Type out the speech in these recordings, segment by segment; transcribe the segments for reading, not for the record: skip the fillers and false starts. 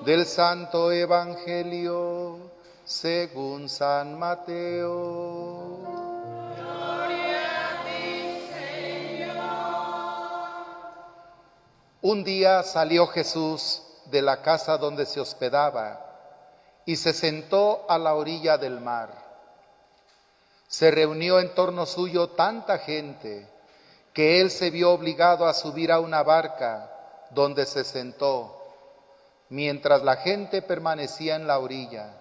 Del Santo Evangelio según San Mateo. Un día salió Jesús de la casa donde se hospedaba y se sentó a la orilla del mar. Se reunió en torno suyo tanta gente que él se vio obligado a subir a una barca donde se sentó, mientras la gente permanecía en la orilla.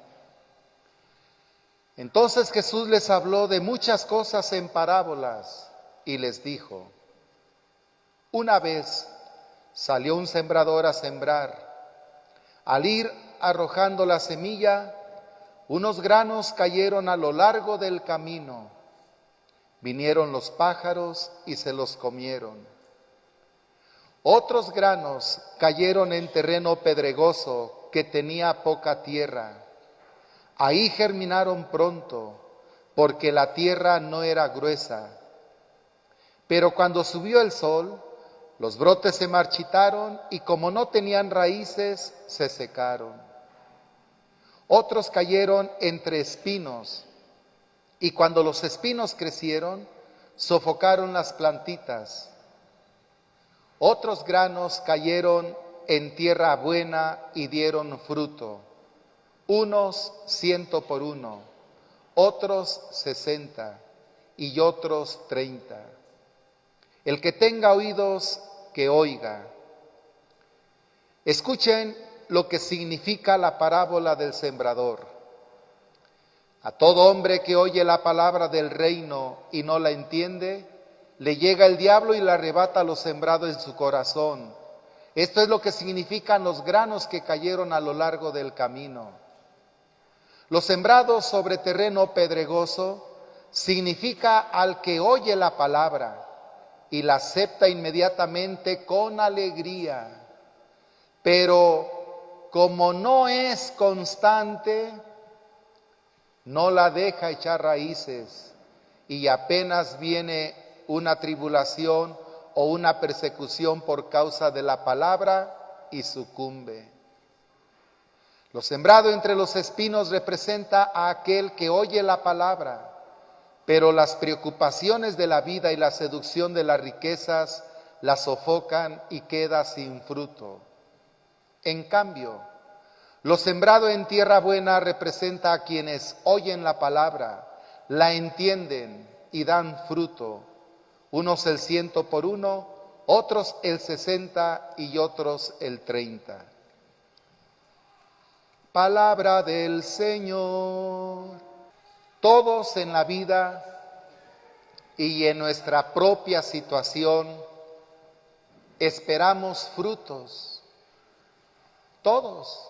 Entonces Jesús les habló de muchas cosas en parábolas y les dijo: una vez salió un sembrador a sembrar. Al ir arrojando la semilla, unos granos cayeron a lo largo del camino. Vinieron los pájaros y se los comieron. Otros granos cayeron en terreno pedregoso que tenía poca tierra. Ahí germinaron pronto, porque la tierra no era gruesa. Pero cuando subió el sol, los brotes se marchitaron y como no tenían raíces, se secaron. Otros cayeron entre espinos y cuando los espinos crecieron, sofocaron las plantitas. Otros granos cayeron en tierra buena y dieron fruto, unos 100 por uno, otros 60 y otros 30. El que tenga oídos, que oiga. Escuchen lo que significa la parábola del sembrador. A todo hombre que oye la palabra del reino y no la entiende, le llega el diablo y le arrebata lo sembrado en su corazón. Esto es lo que significan los granos que cayeron a lo largo del camino. Los sembrados sobre terreno pedregoso significa al que oye la palabra y la acepta inmediatamente con alegría, pero como no es constante, no la deja echar raíces y apenas viene una tribulación o una persecución por causa de la palabra y sucumbe. Lo sembrado entre los espinos representa a aquel que oye la palabra, pero las preocupaciones de la vida y la seducción de las riquezas la sofocan y queda sin fruto. En cambio, lo sembrado en tierra buena representa a quienes oyen la palabra, la entienden y dan fruto. Unos el 100 por uno, otros el 60 y otros el 30. Palabra del Señor. Todos en la vida y en nuestra propia situación esperamos frutos. Todos.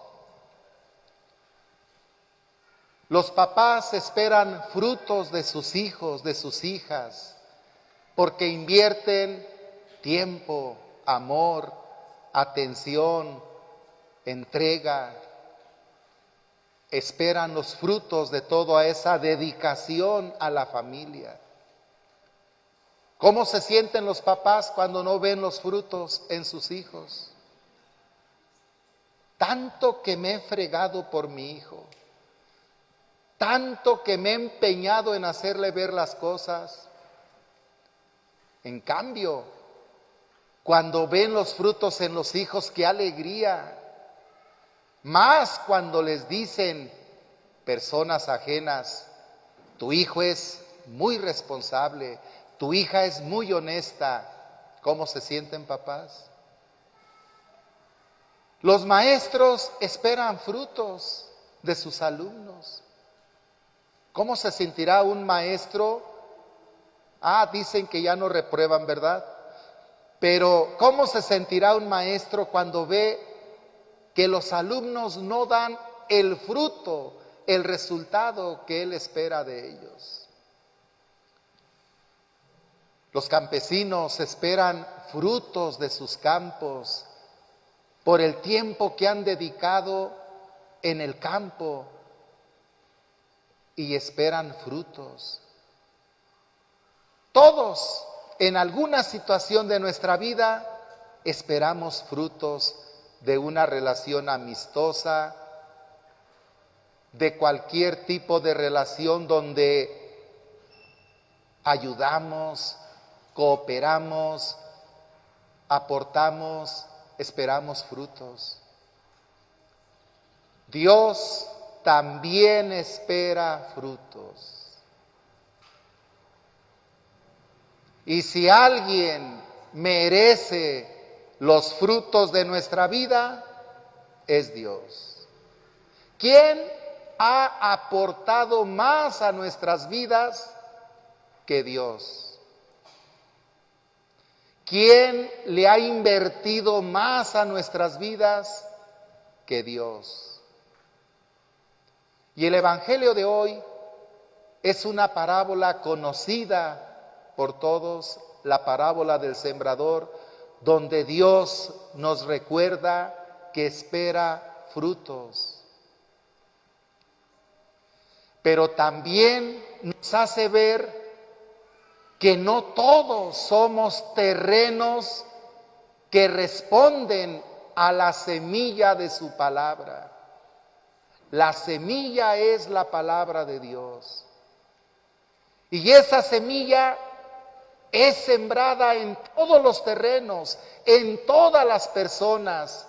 Los papás esperan frutos de sus hijos, de sus hijas, porque invierten tiempo, amor, atención, entrega. Esperan los frutos de toda esa dedicación a la familia. ¿Cómo se sienten los papás cuando no ven los frutos en sus hijos? Tanto que me he fregado por mi hijo, tanto que me he empeñado en hacerle ver las cosas. En cambio, cuando ven los frutos en los hijos, ¡qué alegría! Más cuando les dicen personas ajenas: tu hijo es muy responsable, tu hija es muy honesta. ¿Cómo se sienten papás? Los maestros esperan frutos de sus alumnos. ¿Cómo se sentirá un maestro? Dicen que ya no reprueban, ¿verdad? Pero ¿cómo se sentirá un maestro cuando ve que los alumnos no dan el fruto, el resultado que él espera de ellos? Los campesinos esperan frutos de sus campos por el tiempo que han dedicado en el campo y esperan frutos. Todos en alguna situación de nuestra vida esperamos frutos de una relación amistosa, de cualquier tipo de relación donde ayudamos, cooperamos, aportamos, esperamos frutos. Dios también espera frutos. Y si alguien merece los frutos de nuestra vida, es Dios. ¿Quién ha aportado más a nuestras vidas que Dios? ¿Quién le ha invertido más a nuestras vidas que Dios? Y el Evangelio de hoy es una parábola conocida por todos, la parábola del sembrador, donde Dios nos recuerda que espera frutos. Pero también nos hace ver que no todos somos terrenos que responden a la semilla de su palabra. La semilla es la palabra de Dios. Y esa semilla es sembrada en todos los terrenos, en todas las personas.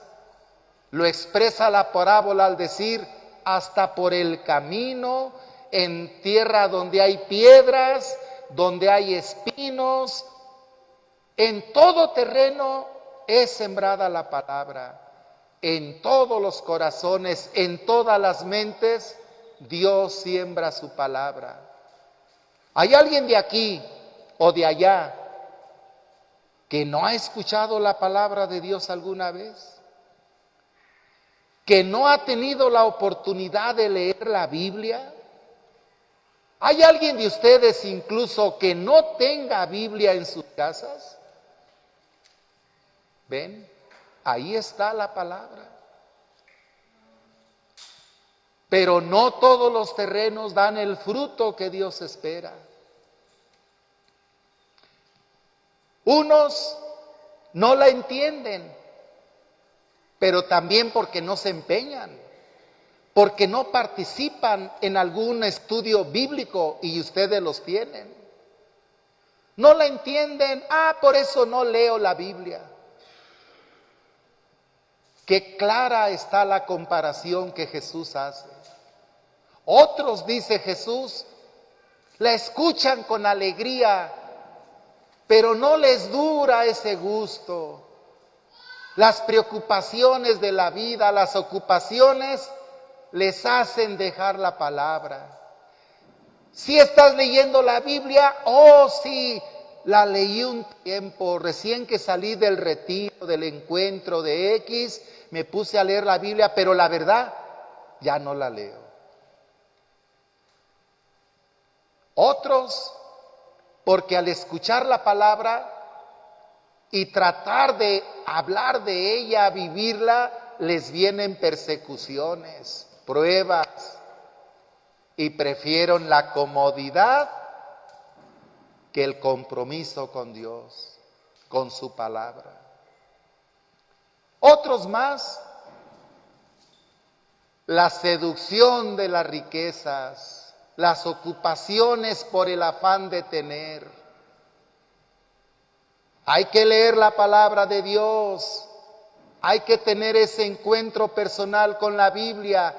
Lo expresa la parábola al decir, hasta por el camino, en tierra donde hay piedras, donde hay espinos, en todo terreno es sembrada la palabra. En todos los corazones, en todas las mentes, Dios siembra su palabra. ¿Hay alguien de aquí o de allá que no ha escuchado la palabra de Dios alguna vez? ¿Que no ha tenido la oportunidad de leer la Biblia? ¿Hay alguien de ustedes incluso que no tenga Biblia en sus casas? ¿Ven? Ahí está la palabra. Pero no todos los terrenos dan el fruto que Dios espera. Unos no la entienden, pero también porque no se empeñan, porque no participan en algún estudio bíblico y ustedes los tienen. No la entienden, por eso no leo la Biblia. Qué clara está la comparación que Jesús hace. Otros, dice Jesús, la escuchan con alegría, pero no les dura ese gusto. Las preocupaciones de la vida, las ocupaciones, les hacen dejar la palabra. Si estás leyendo la Biblia, sí, la leí un tiempo, recién que salí del retiro, del encuentro de X, me puse a leer la Biblia, pero la verdad, ya no la leo. Otros, porque al escuchar la palabra y tratar de hablar de ella, vivirla, les vienen persecuciones, pruebas, y prefieren la comodidad que el compromiso con Dios, con su palabra. Otros más, la seducción de las riquezas, las ocupaciones por el afán de tener. Hay que leer la palabra de Dios, hay que tener ese encuentro personal con la Biblia.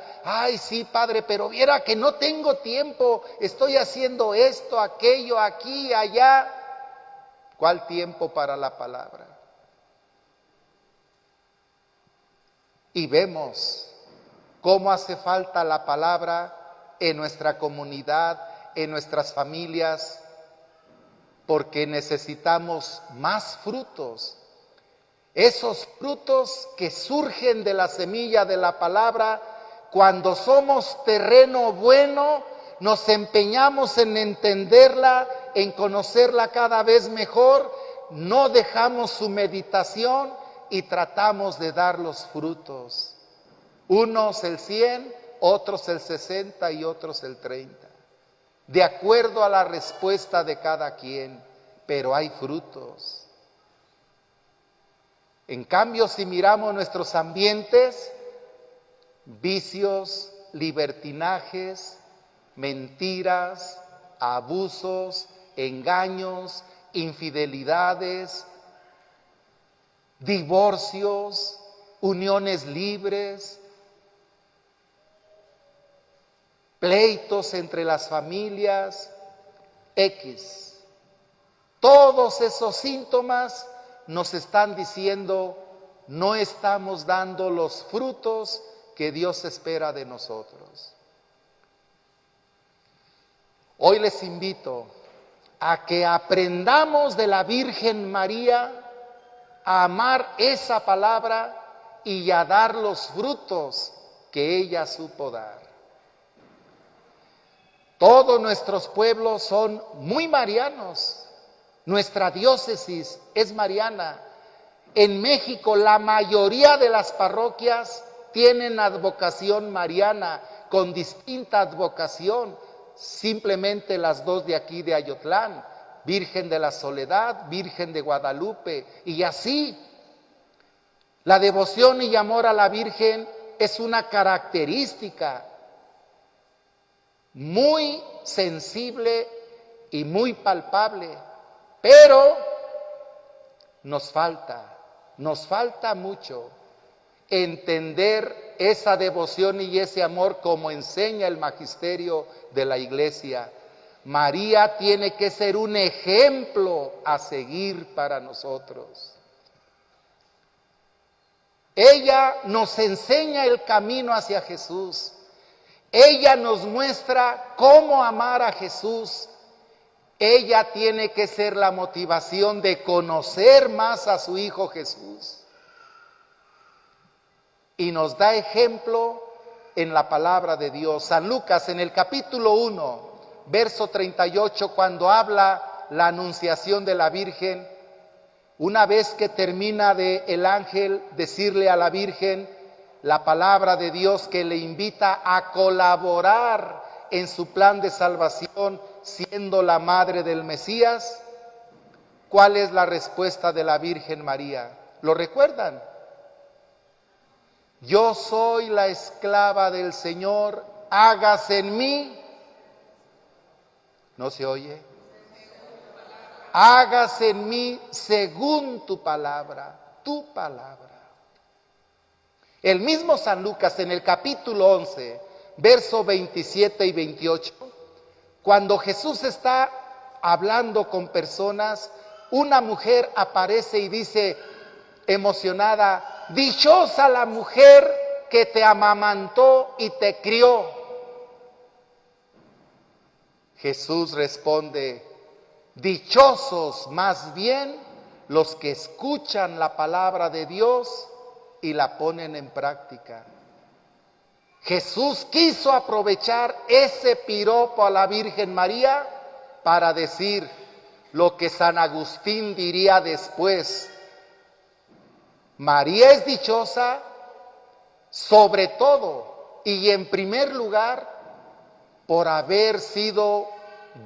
Sí, Padre, pero viera que no tengo tiempo, estoy haciendo esto, aquello, aquí, allá. ¿Cuál tiempo para la palabra? Y vemos cómo hace falta la palabra en nuestra comunidad, en nuestras familias, porque necesitamos más frutos. Esos frutos que surgen de la semilla de la palabra, cuando somos terreno bueno, nos empeñamos en entenderla, en conocerla cada vez mejor, no dejamos su meditación y tratamos de dar los frutos. Unos el 100, otros el 60 y otros el 30. De acuerdo a la respuesta de cada quien, pero hay frutos. En cambio, si miramos nuestros ambientes, vicios, libertinajes, mentiras, abusos, engaños, infidelidades, divorcios, uniones libres, pleitos entre las familias, X. Todos esos síntomas nos están diciendo, no estamos dando los frutos que Dios espera de nosotros. Hoy les invito a que aprendamos de la Virgen María a amar esa palabra y a dar los frutos que ella supo dar. Todos nuestros pueblos son muy marianos. Nuestra diócesis es mariana. En México la mayoría de las parroquias tienen advocación mariana, con distinta advocación. Simplemente las dos de aquí de Ayotlán, Virgen de la Soledad, Virgen de Guadalupe, y así. La devoción y amor a la Virgen es una característica muy sensible y muy palpable, pero nos falta mucho entender esa devoción y ese amor como enseña el magisterio de la Iglesia. María tiene que ser un ejemplo a seguir para nosotros. Ella nos enseña el camino hacia Jesús. Ella nos muestra cómo amar a Jesús. Ella tiene que ser la motivación de conocer más a su Hijo Jesús. Y nos da ejemplo en la palabra de Dios. San Lucas en el capítulo 1, verso 38, cuando habla la anunciación de la Virgen, una vez que termina de el ángel decirle a la Virgen la palabra de Dios que le invita a colaborar en su plan de salvación, siendo la madre del Mesías, ¿cuál es la respuesta de la Virgen María? ¿Lo recuerdan? Yo soy la esclava del Señor, hágase en mí. ¿No se oye? Hágase en mí según tu palabra, tu palabra. El mismo San Lucas en el capítulo 11, verso 27 y 28, cuando Jesús está hablando con personas, una mujer aparece y dice emocionada, dichosa la mujer que te amamantó y te crió. Jesús responde, dichosos más bien los que escuchan la palabra de Dios y la ponen en práctica. Jesús quiso aprovechar ese piropo a la Virgen María para decir lo que San Agustín diría después. María es dichosa sobre todo y en primer lugar por haber sido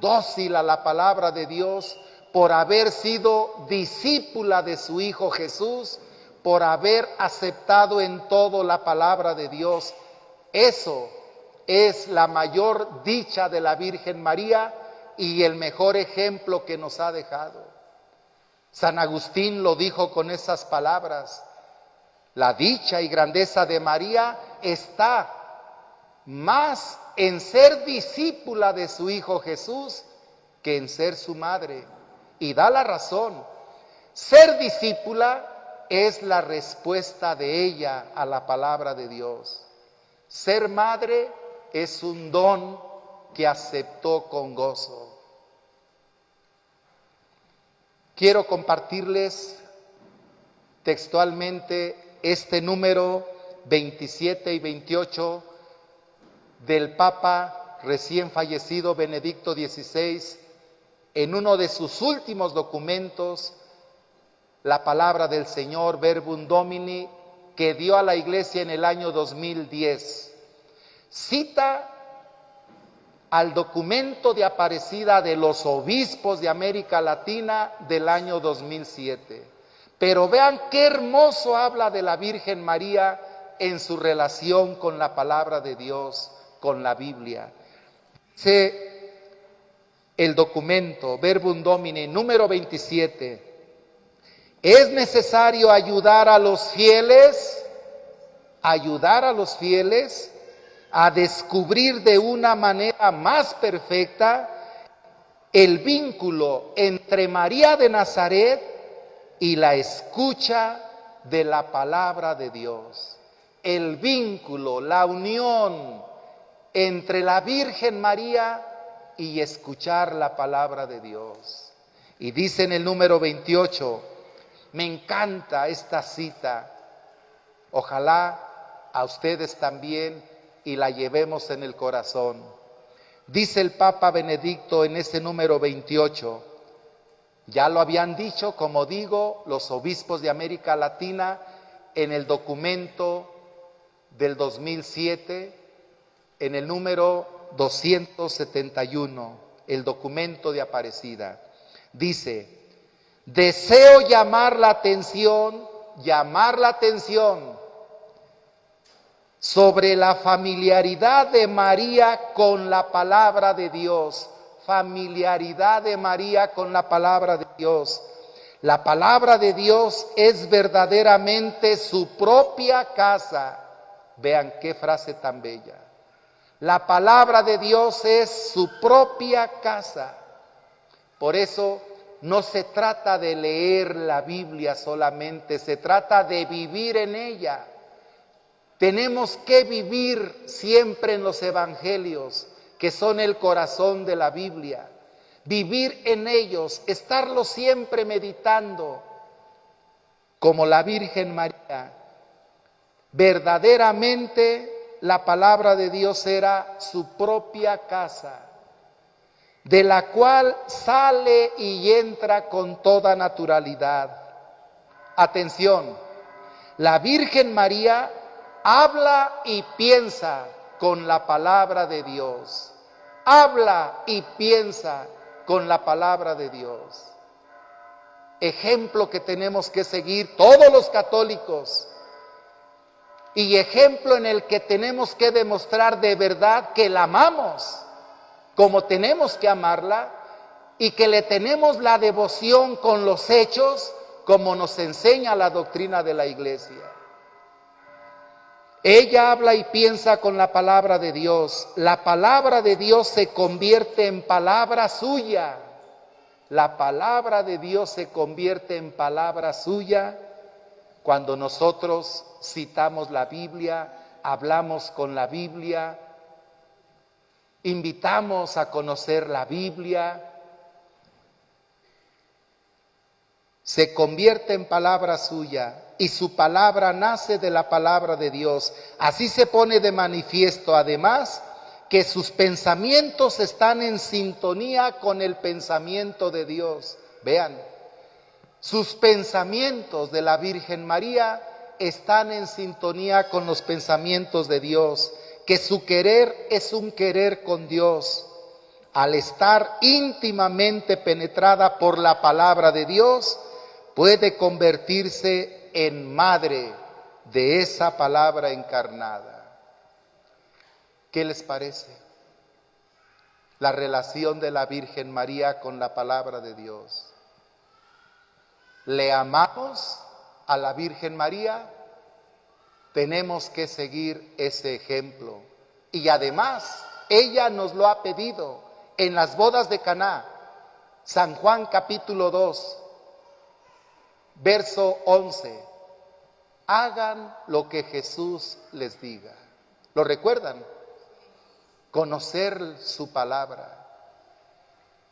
dócil a la palabra de Dios, por haber sido discípula de su Hijo Jesús, por haber aceptado en todo la palabra de Dios. Eso es la mayor dicha de la Virgen María y el mejor ejemplo que nos ha dejado. San Agustín lo dijo con esas palabras: la dicha y grandeza de María está más en ser discípula de su Hijo Jesús que en ser su madre. Y da la razón. Ser discípula es la respuesta de ella a la palabra de Dios. Ser madre es un don que aceptó con gozo. Quiero compartirles textualmente este número 27 y 28 del Papa recién fallecido Benedicto XVI, en uno de sus últimos documentos, la palabra del Señor, Verbum Domini, que dio a la Iglesia en el año 2010. Cita al documento de Aparecida de los obispos de América Latina del año 2007. Pero vean qué hermoso habla de la Virgen María en su relación con la palabra de Dios, con la Biblia. Dice el documento Verbum Domini número 27. Es necesario ayudar a los fieles a descubrir de una manera más perfecta el vínculo entre María de Nazaret y la escucha de la palabra de Dios. El vínculo, la unión entre la Virgen María y escuchar la palabra de Dios. Y dice en el número 28, me encanta esta cita, ojalá a ustedes también y la llevemos en el corazón. Dice el Papa Benedicto en ese número 28, ya lo habían dicho, como digo, los obispos de América Latina en el documento del 2007, en el número 271, el documento de Aparecida. Dice, deseo llamar la atención sobre la familiaridad de María con la palabra de Dios. Familiaridad de María con la palabra de Dios. La palabra de Dios es verdaderamente su propia casa. Vean qué frase tan bella. La palabra de Dios es su propia casa. Por eso no se trata de leer la Biblia solamente, se trata de vivir en ella. Tenemos que vivir siempre en los evangelios, que son el corazón de la Biblia. Vivir en ellos, estarlos siempre meditando, como la Virgen María. Verdaderamente la palabra de Dios era su propia casa, de la cual sale y entra con toda naturalidad. Atención, la Virgen María habla y piensa con la palabra de Dios. Habla y piensa con la palabra de Dios. Ejemplo que tenemos que seguir todos los católicos. Y ejemplo en el que tenemos que demostrar de verdad que la amamos, como tenemos que amarla, y que le tenemos la devoción con los hechos, como nos enseña la doctrina de la Iglesia. Ella habla y piensa con la palabra de Dios. La palabra de Dios se convierte en palabra suya. La palabra de Dios se convierte en palabra suya cuando nosotros citamos la Biblia, hablamos con la Biblia, invitamos a conocer la Biblia. Se convierte en palabra suya y su palabra nace de la palabra de Dios. Así se pone de manifiesto, además, que sus pensamientos están en sintonía con el pensamiento de Dios. Vean, sus pensamientos de la Virgen María están en sintonía con los pensamientos de Dios, que su querer es un querer con Dios. Al estar íntimamente penetrada por la palabra de Dios, puede convertirse en madre de esa palabra encarnada. ¿Qué les parece? La relación de la Virgen María con la palabra de Dios. ¿Le amamos a la Virgen María? Tenemos que seguir ese ejemplo. Y además, ella nos lo ha pedido en las bodas de Caná. San Juan capítulo 2. Verso 11, hagan lo que Jesús les diga. ¿Lo recuerdan? Conocer su palabra.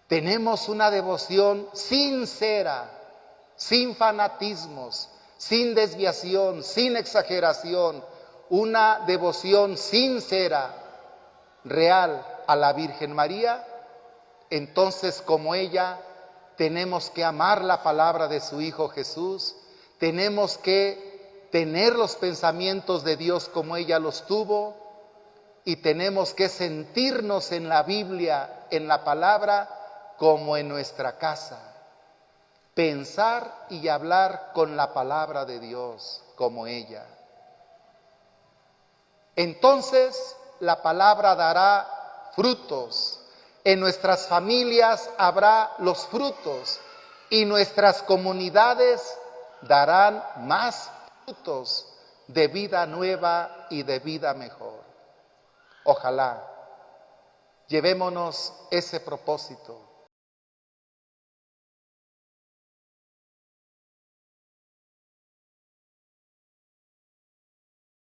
Tenemos una devoción sincera, sin fanatismos, sin desviación, sin exageración. Una devoción sincera, real a la Virgen María. Entonces, como ella, tenemos que amar la palabra de su Hijo Jesús, tenemos que tener los pensamientos de Dios como ella los tuvo, y tenemos que sentirnos en la Biblia, en la palabra, como en nuestra casa. pensar y hablar con la palabra de Dios como ella. Entonces la palabra dará frutos. En nuestras familias habrá los frutos y nuestras comunidades darán más frutos de vida nueva y de vida mejor. Ojalá llevémonos ese propósito